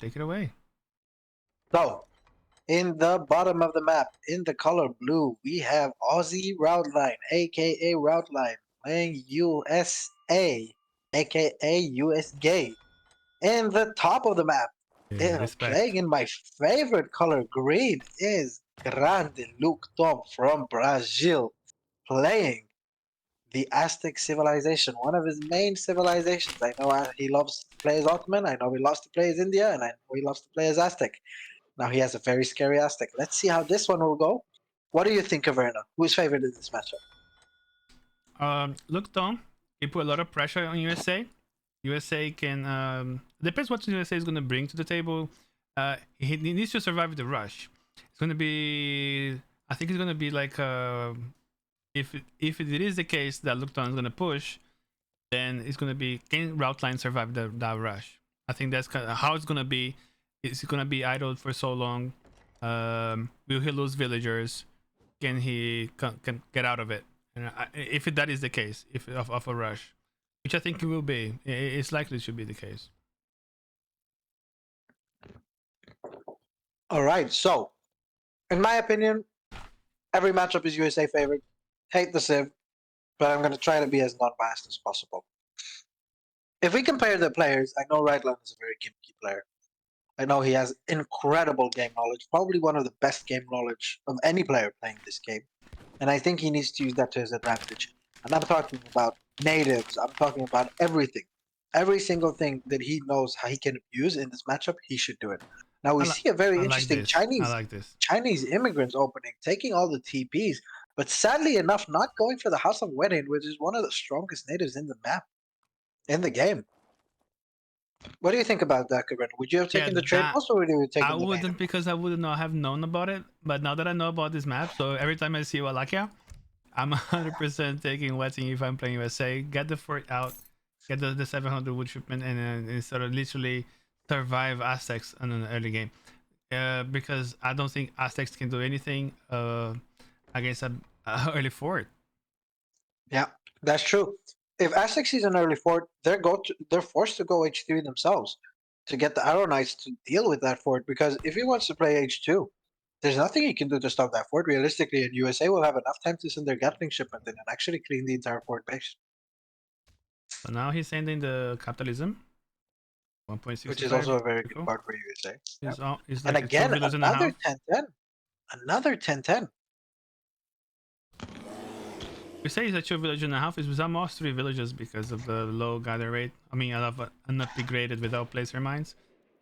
take it away. So, in the bottom of the map, in the color blue, we have Aussie Routeline, aka Routeline, playing USA, aka US Gay. In the top of the map, Yeah, respect. playing in my favorite color green, is Grande Luke Tom from Brazil, playing the Aztec civilization, one of his main civilizations. I know he loves to play as Ottoman, I know he loves to play as India, and I know he loves to play as Aztec. Now he has a very scary Aztec. Let's see how this one will go. What do you think, Kaverna? Who's favored in this matchup? Look, Tom, he put a lot of pressure on USA. USA can depends what USA is gonna bring to the table. He needs to survive the rush. It's gonna be, I think it's gonna be like if it is the case that Lookdown is gonna push, then it's gonna be, can Routeline survive that rush? I think that's kind of how it's gonna be. It's gonna be idled for so long. Will he lose villagers? Can he can get out of it? And if that is the case, if of a rush, which I think it will be, it's likely should be the case. All right, so in my opinion, every matchup is USA favored. Hate the Civ, but I'm going to try to be as non-biased as possible. If we compare the players, I know Redline is a very gimmicky player. I know he has incredible game knowledge, probably one of the best game knowledge of any player playing this game. And I think he needs to use that to his advantage. And I'm talking about natives, I'm talking about everything. Every single thing that he knows how he can use in this matchup, he should do it. Now we see a very I like interesting this. I like this. Chinese immigrants opening, taking all the TPs, but sadly enough, not going for the House of Wedding, which is one of the strongest natives in the map, in the game. What do you think about that, Kareem? Would you have taken the trade post, or would you have taken I the wouldn't, native? because I would not have known about it. But now that I know about this map, so every time I see Wallachia, I'm 100% taking Wetting if I'm playing USA. Get the fort out, get the 700 wood shipment, and sort of literally survive Aztecs in an early game. Because I don't think Aztecs can do anything against a early fort. Yeah, that's true. If Aztec sees an early fort, they're forced to go H3 themselves to get the Arrow Knights to deal with that fort. Because if he wants to play H2, there's nothing he can do to stop that fort realistically, and USA will have enough time to send their Gatling shipment in and actually clean the entire fort base. So now he's sending the capitalism. Which is also 1.65. a very good card for USA. Yeah. It's And like two again, villas and a another half. 10-10. Another 10-10. We say it's a 2 village and a half. It's almost 3 villages because of the low gather rate. I mean, I love unupgraded without placer mines.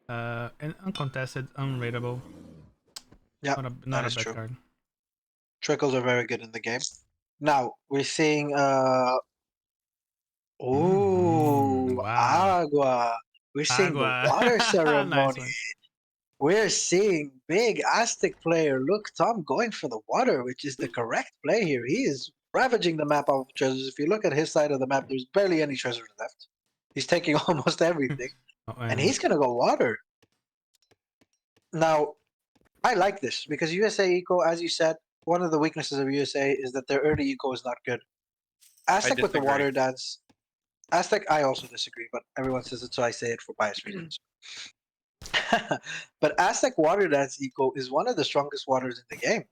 And uncontested, unrateable. Yeah, Not that a is bad true. card. Trickles are very good in the game. Now, we're seeing Wow. Agua. We're seeing the Agua. water Nice ceremony. one. We're seeing big Aztec player. Look, Tom going for the water, which is the correct play here. He is ravaging the map of treasures. If you look at his side of the map, there's barely any treasures left. He's taking almost everything. Oh, And he's going to go water. Now, I like this because USA Eco, as you said, one of the weaknesses of USA is that their early eco is not good. Aztec with the disagree. water dance. Aztec, I also disagree, but everyone says it, so I say it for bias reasons. But Aztec water dance eco is one of the strongest waters in the game.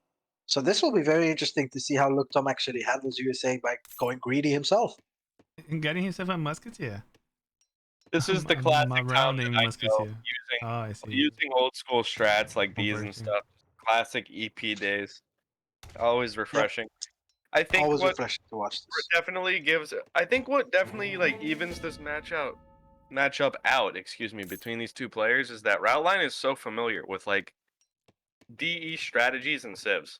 So this will be very interesting to see how Luktom actually handles USA by going greedy himself. And getting himself a musketeer. This is the A classic Tom rounding that I know, musketeer. using Oh, I see. using old school strats like these and Converting. stuff. Classic EP days. Always refreshing. I think Always what refreshing to watch this. definitely gives I think what definitely like evens this matchup out, excuse me, between these two players is that Routeline is so familiar with like DE strategies and civs.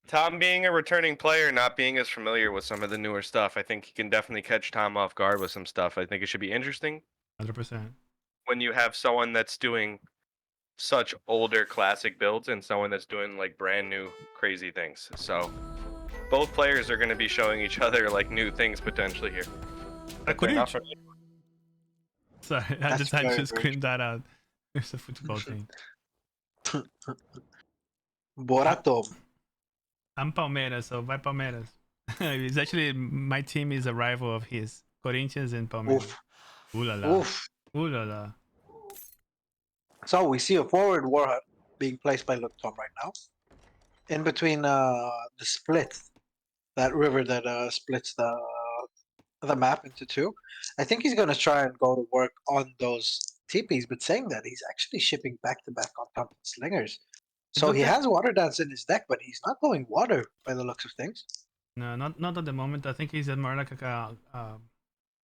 Tom being a returning player, not being as familiar with some of the newer stuff, I think he can definitely catch Tom off guard with some stuff. I think it should be interesting 100%. when you have someone that's doing such older classic builds and someone that's doing like brand new crazy things. So both players are going to be showing each other like new things potentially here. That's enough for me. Sorry, I just had to very scream that out. It's a football thing. Boratom. I'm Palmeiras, so vai Palmeiras. It's actually, my team is a rival of his. Corinthians and Palmeiras. Oof. Ooh la la. Oof. Ooh la la. So we see a forward warhead being placed by Luktom right now, in between the split, that river that splits the map into two. I think he's gonna try and go to work on those TPs, but saying that he's actually shipping back to back on top of slingers. I So don't he think. has water dance in his deck, but he's not going water by the looks of things. No, not at the moment. I think he's more like a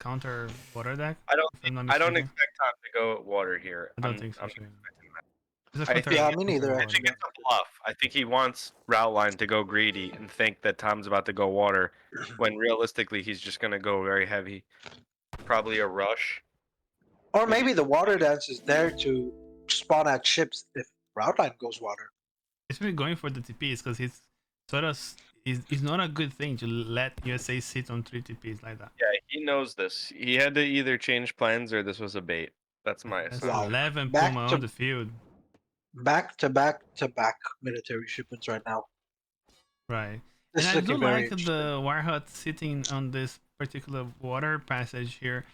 counter water deck. If I'm not I don't mistaken. expect Tom to go water here. I don't think so. I'm Too. It's a I counter. think Yeah, me neither. I Water. think Actually, it's a bluff. I think he wants Routeline to go greedy and think that Tom's about to go water, when realistically he's just gonna go very heavy. Probably a rush. or Maybe maybe the water dance is there to spawn at ships if Routline goes water. He's really going for the TPs because he's sort of. It's not a good thing to let USA sit on 3 TPs like that. Yeah, he knows this. He had to either change plans or this was a bait. That's my That's assumption. Wow. 11 Back Puma to on the field. back to back to back military shipments right now. Right. This And is I do looking very like interesting. the Warhut sitting on this particular water passage here.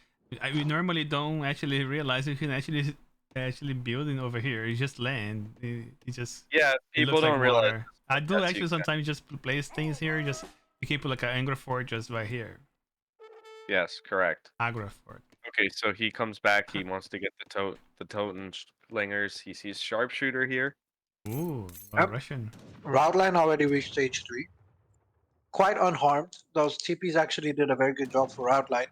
We normally don't actually realize you can actually building over here. You just land. It just Yeah, it people looks like don't realize. water. I do That's actually sometimes just place things here. Just you can put like an Angry Fort just right here. Yes, correct. Agra Fort. Okay, so he comes back. He wants to get the Toten slingers. He sees sharpshooter here. Ooh, Yep. Russian. Routline already reached stage 3. Quite unharmed. Those TPs actually did a very good job for Routline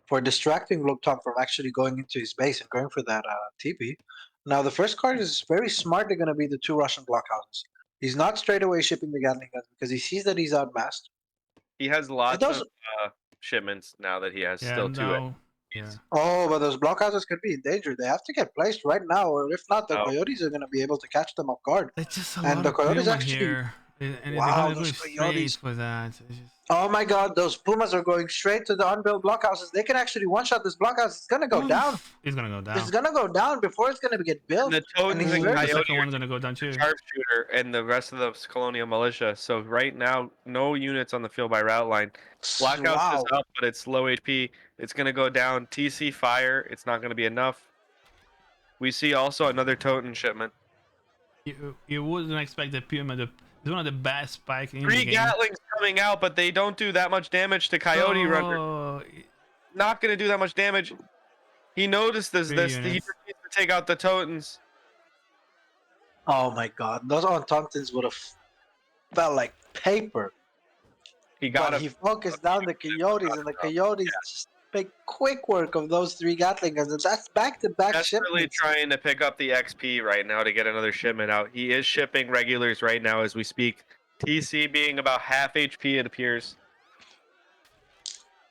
for distracting Luktom from actually going into his base and going for that TP. Now the first card is very smartly going to be the 2 Russian blockhouses. He's not straight away shipping the Gatling guns because he sees that he's outmassed. He has And lots those of shipments now that he has Yeah, still 2 no. Yeah. but those blockhouses could be in danger. They have to get placed right now, or if not, the Oh, Coyotes are going to be able to catch them off guard. It's just a And lot the of Coyotes Puma actually, here. And they're wow, gonna go those straight Coyotes. for that. It's just... Oh my god, those Pumas are going straight to the unbuilt blockhouses. They can actually one-shot this blockhouse. It's going to go down. Oof. He's gonna go It's down. going to go down before it's going to get and built. the And Totens he's and Ooh, very the Coyote second are one's gonna go down too. sharpshooter and the rest of the colonial militia. So right now, no units on the field by route line. Blockhouse is wow. up, but it's low HP. It's gonna go down. TC fire. It's not gonna be enough. We see also another Toten shipment. You wouldn't expect the Puma. It's one of the best spike in the 3 game. Gatlings coming out, but they don't do that much damage to Coyote Runner. Oh, Not gonna do that much damage. He noticed this. three He units. needs to take out the Totens. Oh my god, those Autontons would have felt like paper. He got But he focused down the Coyotes, and the Coyotes just make quick work of those 3 Gatling guns. And that's back-to-back desperately shipments. trying to pick up the XP right now to get another shipment out. He is shipping regulars right now as we speak. TC being about half HP, it appears.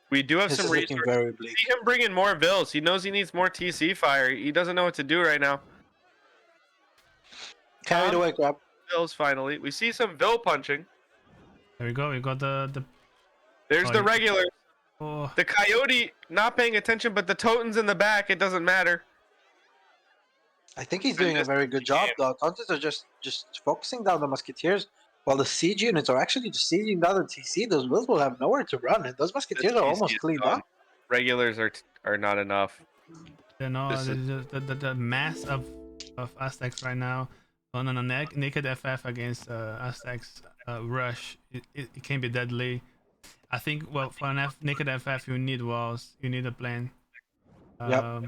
We do have This some is looking resources. very bleak. See him bring in more Vills. He knows he needs more TC fire. He doesn't know what to do right now. Carried Tom away, Grab. Vills finally. We see some Vill punching. There we go. We got the. There's Oh, the yeah. regulars. Oh, The Coyote not paying attention, but the Totens in the back, it doesn't matter. I think he's And doing a this very is good the job, game. though. Autontons are just focusing down the Musketeers, while the siege units are actually just sieging down the TC. Those Wills will have nowhere to run, and those This Musketeers are TC almost is cleaned done. up. Regulars are not enough. you know, This is the mass of Aztecs right now on a naked FF against Aztecs rush. It can be deadly. I think well for an naked FF you need walls. You need a plan. Yep.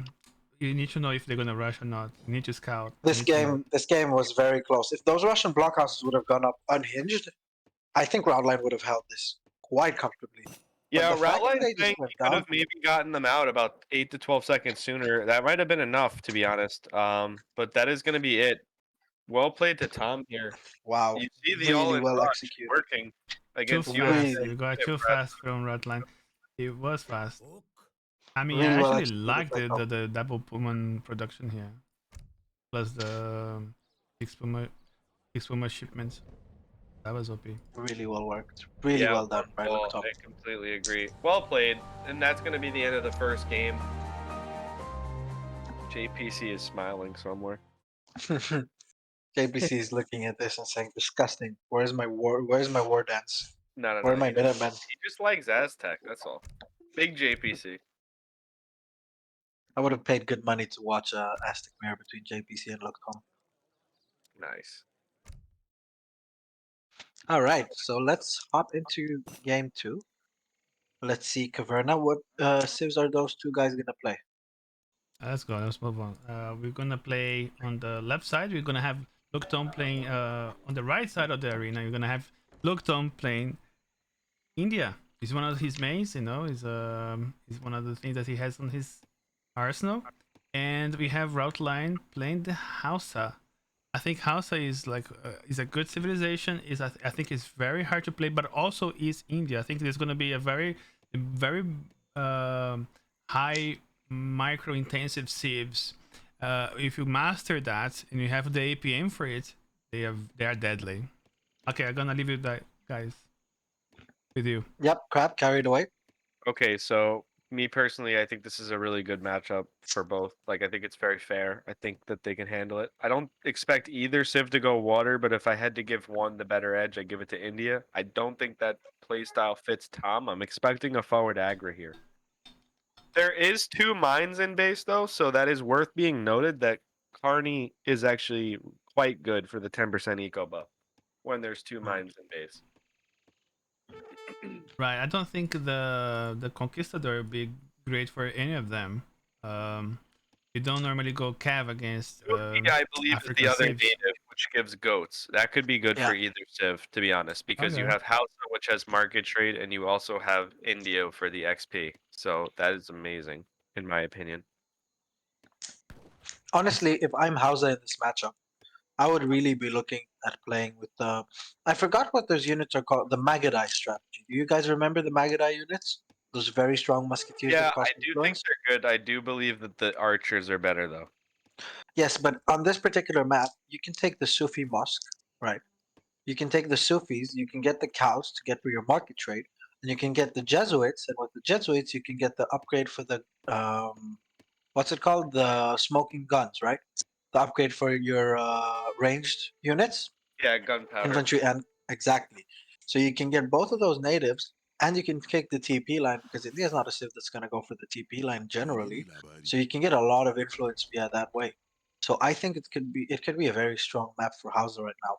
You need to know if they're gonna rush or not. You need to scout. You This need to know. game was very close. If those Russian blockhouses would have gone up unhinged, I think Routline would have held this quite comfortably. Yeah, the fact that Routline they just saying went he could down, have maybe gotten them out about 8 to 12 seconds sooner. That might have been enough, to be honest. But that is going to be it. Well played to Tom here. wow, You see the really all-in well rush executed. working Too against fast. USA. Really, You got too Impressive. fast from Routeline. It was fast. I mean, I really well actually executed like by Tom. the double Pullman production here, plus the six Puma shipments. That was OP. Really well worked. Really Yeah, well done by well, Tom. I completely agree. Well played. And that's going to be the end of the first game. JPC is smiling somewhere. JPC is looking at this and saying, "Disgusting. Where's my war dance? No. Where are my He Minutemen?" just likes Aztec. That's all. Big JPC. I would have paid good money to watch Aztec Mirror between JPC and Lookcom. Nice. All right, so let's hop into game 2. Let's see, Caverna, what civs are those two guys gonna play? Let's go. Let's move on. We're gonna play on the left side. We're gonna have Looktom playing on the right side of the arena. You're gonna have Looktom playing India. He's one of his mains. You know, is one of the things that he has on his arsenal. And we have Routeline playing the Hausa. I think Hausa is like is a good civilization. I think it's very hard to play, but also is India. I think there's gonna be a very high micro intensive sieves. If you master that and you have the APM for it, they are deadly. Okay, I'm gonna leave you that guys with you. Yep, crap, carried away. Okay, so me personally, I think this is a really good matchup for both. Like, I think it's very fair. I think that they can handle it. I don't expect either Civ to go water, but if I had to give one the better edge, I give it to India. I don't think that playstyle fits Tom. I'm expecting a forward aggro here. There is 2 mines in base though, so that is worth being noted that Carney is actually quite good for the 10% eco buff when there's 2 mines in base. Right. I don't think the Conquistador would be great for any of them. You don't normally go Cav against Yeah, I believe is the African other civs. native, which gives goats. That could be good for Yeah. either civ, to be honest, because you Okay. have Hausa, which has market trade, and you also have Indio for the XP. So that is amazing, in my opinion. Honestly, if I'm Hausa in this matchup, I would really be looking at playing with the. I forgot what those units are called. The Magadai strategy. Do you guys remember the Magadai units? Those very strong musketeers Yeah, that I cost do think influence. they're good. I do believe that the archers are better, though. Yes, but on this particular map, you can take the Sufi mosque, right? You can take the Sufis. You can get the cows to get for your market trade, and you can get the Jesuits. And with the Jesuits, you can get the upgrade for the what's it called? The smoking guns, right? The upgrade for your ranged units. Yeah, gunpowder. Infantry and exactly. So you can get both of those natives, and you can kick the TP line because India is not a civ that's going to go for the TP line generally. So you can get a lot of influence via that way. So I think it could be a very strong map for Hausa right now.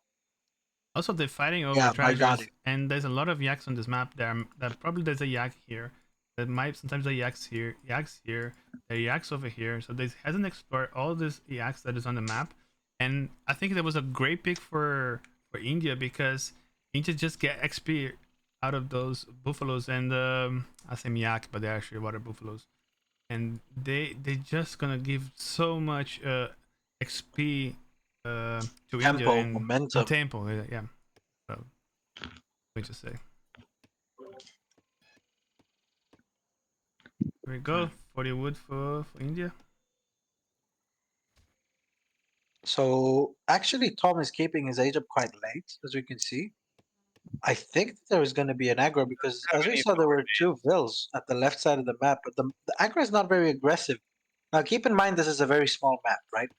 Also, they're fighting over Yeah, my God. treasures, and there's a lot of yaks on this map. That probably there's a yak here. That might sometimes the yaks here, there are yaks over here. So they hasn't explored all these yaks that is on the map, and I think that was a great pick for India because India just get XP out of those buffaloes and I say yak, but they're actually water buffaloes, and they just gonna give so much XP to India Tempo, and momentum. tempo, yeah. So, what to say? Here we go. 40 wood for India. So actually, Tom is keeping his age up quite late, as we can see. I think that there is going to be an aggro because, Have as we any saw, there were forward two vills at the left side of the map, but the aggro is not very aggressive. Now, keep in mind this is a very small map, right?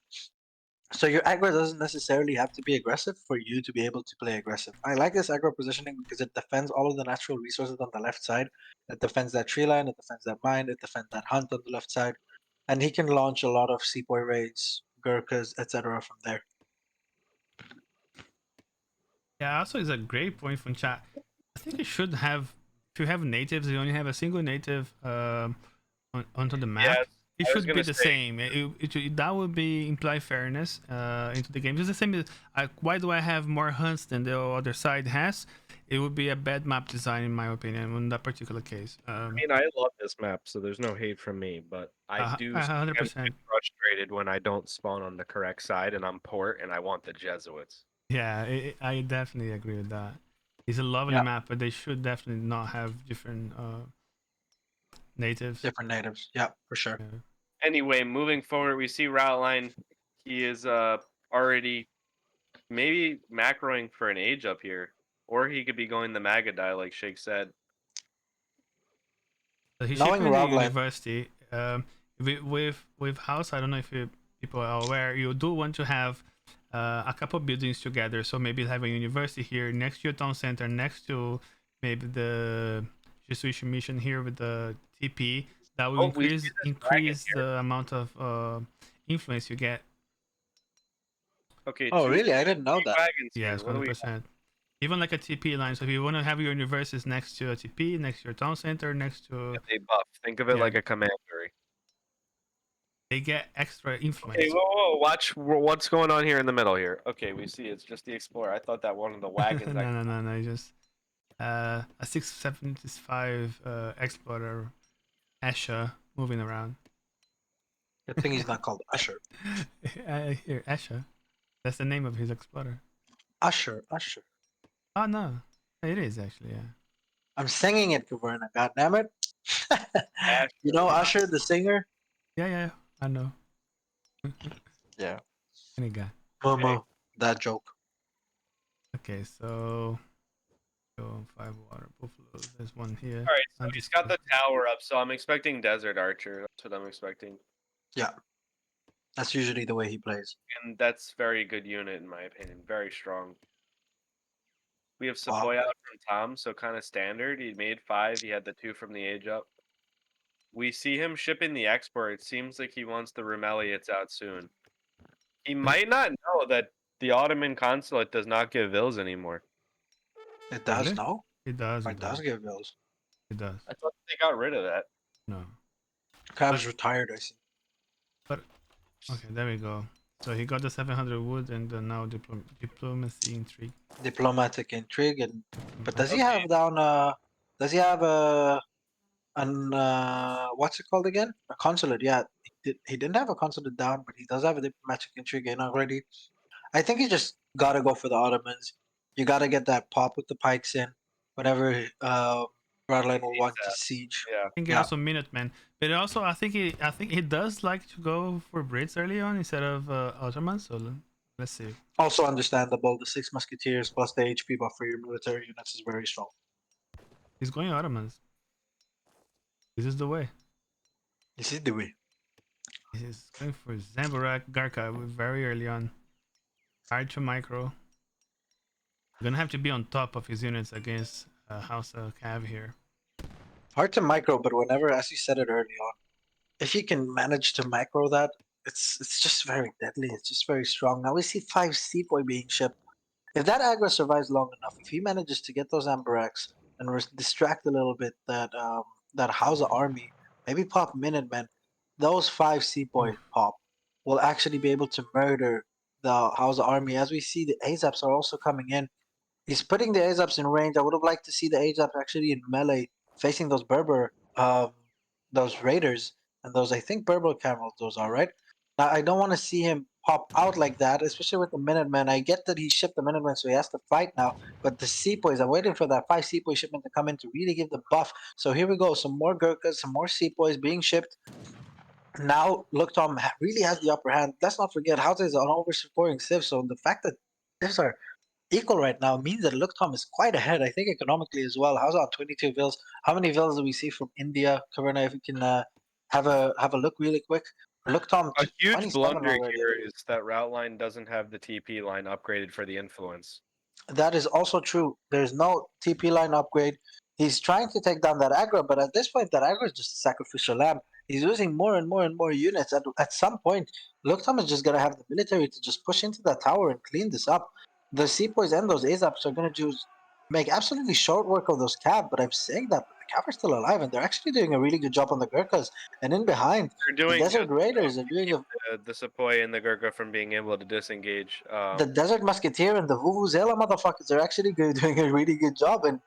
So your aggro doesn't necessarily have to be aggressive for you to be able to play aggressive. I like this aggro positioning because it defends all of the natural resources on the left side. It defends that tree line, it defends that mine, it defends that hunt on the left side, and he can launch a lot of sepoy raids, Gurkhas, etc. from there. Yeah, also is a great point from chat. I think you should have, if you have natives, you only have a single native onto the map. Yes, It I was should be gonna the say. same. That would be imply fairness into the game. It's the same as why do I have more hunts than the other side has? It would be a bad map design in my opinion in that particular case. I mean, I love this map, so there's no hate from me, but I do sometimes 100%. get frustrated when I don't spawn on the correct side and I'm port and I want the Jesuits. Yeah, I definitely agree with that. It's a lovely Yeah, map, but they should definitely not have different natives. different natives. Yeah, for sure. Yeah. Anyway, moving forward, we see Routeline. He is already maybe macroing for an age up here, or he could be going the Magadai, like Shake said. So he's Knowing shipping the Routeline, university. With house, I don't know if people are aware. You do want to have a couple buildings together. So maybe have a university here next to your town center, next to maybe the Jesuit mission here with the TP. That will Oh, we see this dragon increase here. the amount of influence you get. Okay, Oh, two really? I didn't know that. wagons Yeah, here. it's What do we? 100%. Even like a TP line. So if you want to have your universes next to a TP, next to your town center, next to They buff. Think of it Yeah. like a commandery. they get extra influence. Okay, whoa. Watch what's going on here in the middle here. Okay, we see it's just the explorer. I thought that one of the wagons. no. Just a 675 explorer Asha moving around. Good thing he's not called Usher. Here, Asha. That's the name of his explorer. Usher, Usher. Oh no, it is actually. Yeah. I'm singing it, Kaverna. God damn it. Asher. You know Usher, the singer? Yeah. I know. Yeah. Any guy. Momo. That joke. Okay, so go 5 water buffaloes. There's one here. All right, so he's got the tower up, so I'm expecting Desert Archer. That's what I'm expecting, Yeah. That's usually the way he plays. and that's very good unit in my opinion. Very strong. We have Wow. Sepoy out from Tom, so kind of standard. He made 5. He had the 2 from the age up. We see him shipping the export. It seems like he wants the Rumeliads out soon. He might not know that the Ottoman consulate does not give vills anymore. It does, Really? no? It does. Or it does give bills. It does. I thought they got rid of that. No. Cav's retired, I see. But okay, there we go. So he got the 700 wood and now diplomacy intrigue. Diplomatic intrigue, and but does he Okay. have down does he have an what's it called again? A consulate, yeah. He didn't have a consulate down, but he does have a diplomatic intrigue in already. I think you just gotta go for the Ottomans. You gotta get that pop with the pikes in whenever Routeline will want to siege. Yeah. I think Yeah. also Minutemen, but also I think he does like to go for Brits early on instead of Ottomans. So let's see. Also understandable, the 6 Musketeers plus the HP buff for your military units is very strong. He's going Ottomans. This is the way. This is the way. He's going for Zamborak Garka very early on. Hard to micro. Gonna have to be on top of his units against House Cav here. Hard to micro, but whenever, as you said it early on, if you can manage to macro that, it's just very deadly. It's just very strong. Now we see 5 Seaboy being shipped. If that aggro survives long enough, if he manages to get those Amberx and distract a little bit that Hausa army, maybe pop Minutemen, those 5 Seaboy pop will actually be able to murder the Hausa army. As we see, the Azaps are also coming in. He's putting the Azaps in range. I would have liked to see the Azaps actually in melee facing those Berber, those Raiders, and those, I think, Berber camels, those are, right? Now, I don't want to see him pop out like that, especially with the Minutemen. I get that he shipped the Minutemen, so he has to fight now, but the Sepoys, I'm waiting for that 5 Sepoy shipment to come in to really give the buff. So here we go, some more Gurkhas, some more Sepoys being shipped. Now, Look Tom really has the upper hand. Let's not forget, Hausa is an over-supporting Civ, so the fact that Civs are equal right now means that Look Tom is quite ahead, I think, economically as well. How's on 22 vills? How many vills do we see from India? Kaverna, if you can have a look really quick. Look Tom, A huge 27 blunder already. here is that Routeline doesn't have the TP line upgraded for the influence. That is also true. There's no TP line upgrade. He's trying to take down that aggro, but at this point, that aggro is just a sacrificial lamb. He's losing more and more and more units. At some point, Look Tom is just going to have the military to just push into that tower and clean this up. The Sepoys and those Azaps are going to make absolutely short work of those Cav, but I'm saying that the Cav are still alive, and they're actually doing a really good job on the Gurkhas. And in behind, They're the doing Desert Raiders are doing the Sepoy and the Gurkha from being able to disengage. the Desert Musketeer and the Vuvuzela motherfuckers are actually doing a really good job. And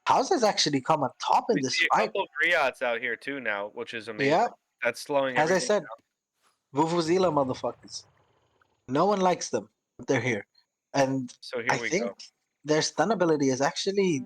Houses actually come on top in we this see a fight. couple of Griots out here too now, which is amazing. Yeah, That's slowing as I everything said, down. Vuvuzela motherfuckers. No one likes them, but they're here. And So here I we think go. their stun ability is actually,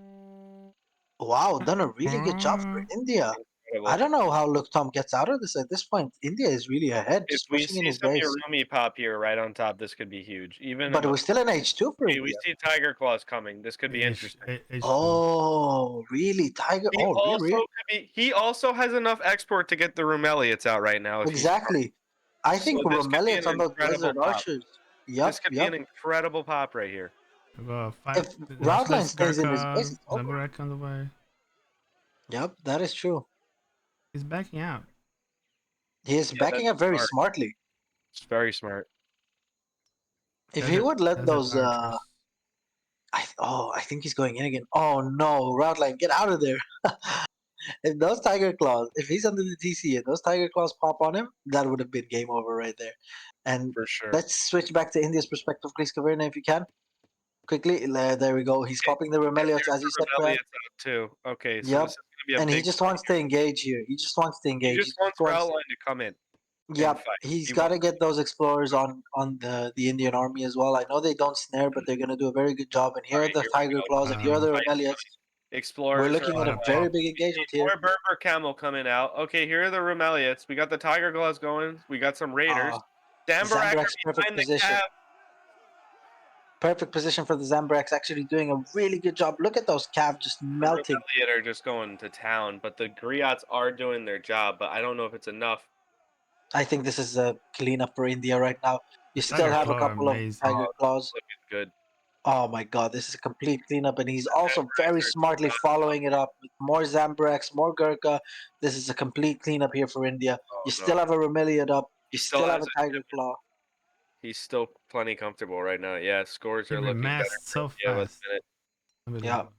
wow, done a really good job for India. Incredible. I don't know how Look Tom gets out of this at this point. India is really ahead, If just we pushing in see his some base. Urumi pop here right on top, this could be huge. Even But we're still in H2 for we India. see Tiger Claws coming. This could be interesting. Oh, really? Tiger? He Oh, also really? could be. He also has enough export to get the Rumeliads out right now. If Exactly. I think So this could be Romelians an on the incredible Desert pop. Archers. Yep, This could be an incredible pop right here. If Routeline stays in his base, it's over. Zamborak on the way. Yep, that is true. He's backing out. He is Yeah, backing that's up very smart. smartly. It's very smart. If he would let Desert those, Archers. I think he's going in again. Oh no, Routeline, get out of there! If those Tiger Claws, if he's under the TC and those Tiger Claws pop on him, that would have been game over right there. And For sure. let's switch back to India's perspective, please, Kaverna, if you can. Quickly, there we go. He's popping the Remelios, There's as you the said, Brad. Remelius out too. Okay, so Yep. this is gonna be a And he big just fight wants to here. engage here. He just wants to He engage. just wants Routeline to come in and Yep. fight. He's He got to wants get those explorers on the Indian army as well. I know they don't snare, but they're gonna do a very good job. And here are Alright, the here we Tiger go. Claws, and here are the Remelios. We're Explorers are looking at on a the What a way. very pop. big engagement here. More Berber Camel coming out. Okay, here are the Remelius. We got the Tiger Claws going. We got some Raiders. Zambarak Zambrak's are perfect behind the position. cab. Perfect position for the Zambraks, actually doing a really good job. Look at those Cav just The melting. Remeliot are just going to town, but the Griots are doing their job, but I don't know if it's enough. I think this is a cleanup for India right now. You still Tiger have a Claw are couple of amazing. Tiger Claws. Looking good. Oh my god, this is a complete cleanup, and he's also Zambraks very are just smartly not following it enough. up with more Zambraks, more Gurkha. This is a complete cleanup here for India. Oh, You no. still have a Remeliad up. He You still still have has a a Tiger Claw. He's still plenty comfortable right now. Yeah, scores He are looking better remassed for so India with fast. a minute. Yeah, Unbelievable.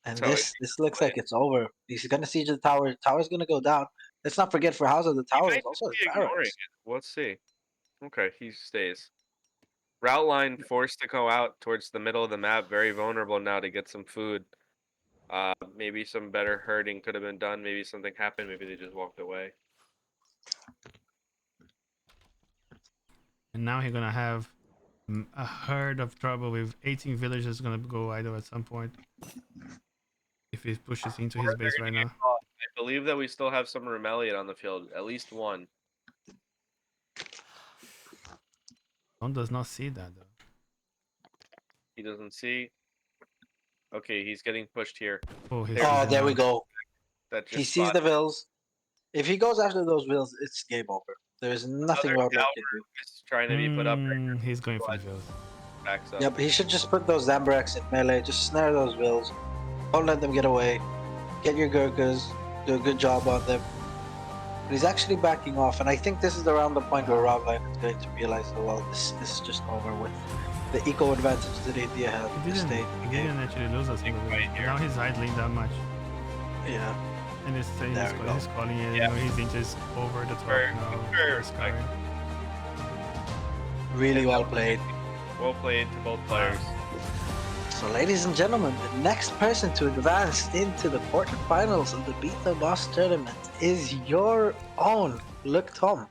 and That's how this looks like it's over. He's gonna siege the tower. Tower's gonna go down. Let's not forget for Hausa, the He tower might is also just his be ignoring barracks. it. Let's see. Okay, he stays. Route line forced to go out towards the middle of the map. Very vulnerable now to get some food. Maybe some better herding could have been done. Maybe something happened. Maybe they just walked away. And now he's gonna have a herd of trouble with 18 villagers gonna go idle at some point. If he pushes into his Or they're base gonna right get now. caught. I believe that we still have some Remeliot on the field. At least one. One does not see that though. He doesn't see. Okay, he's getting pushed here. Oh, he There's sees Oh, it there we now. go. that He just sees spotted. the Vills. If he goes after those Vills, it's game over. There's nothing Another Roadline tower can do. is trying to be put up right He's going for the now. vills. Backs up. Yep, he should just put those Zambraks in melee. Just snare those Vills. Don't let them get away. Get your Gurkhas. Do a good job on them. But he's actually backing off, and I think this is around the point where Roadline is going to realize, oh, well, this is just over with. The eco advantage that India had He at this didn't. stage. He didn't actually lose us in the village. But now he's idling that much, Yeah. and he's saying There we go. he's calling it. Yeah. You know, he's just over the top Very- now. very He's scarring. Really well played. Well played to both players. So, ladies and gentlemen, the next person to advance into the quarterfinals of the Beat the Boss tournament is your own Look Tom.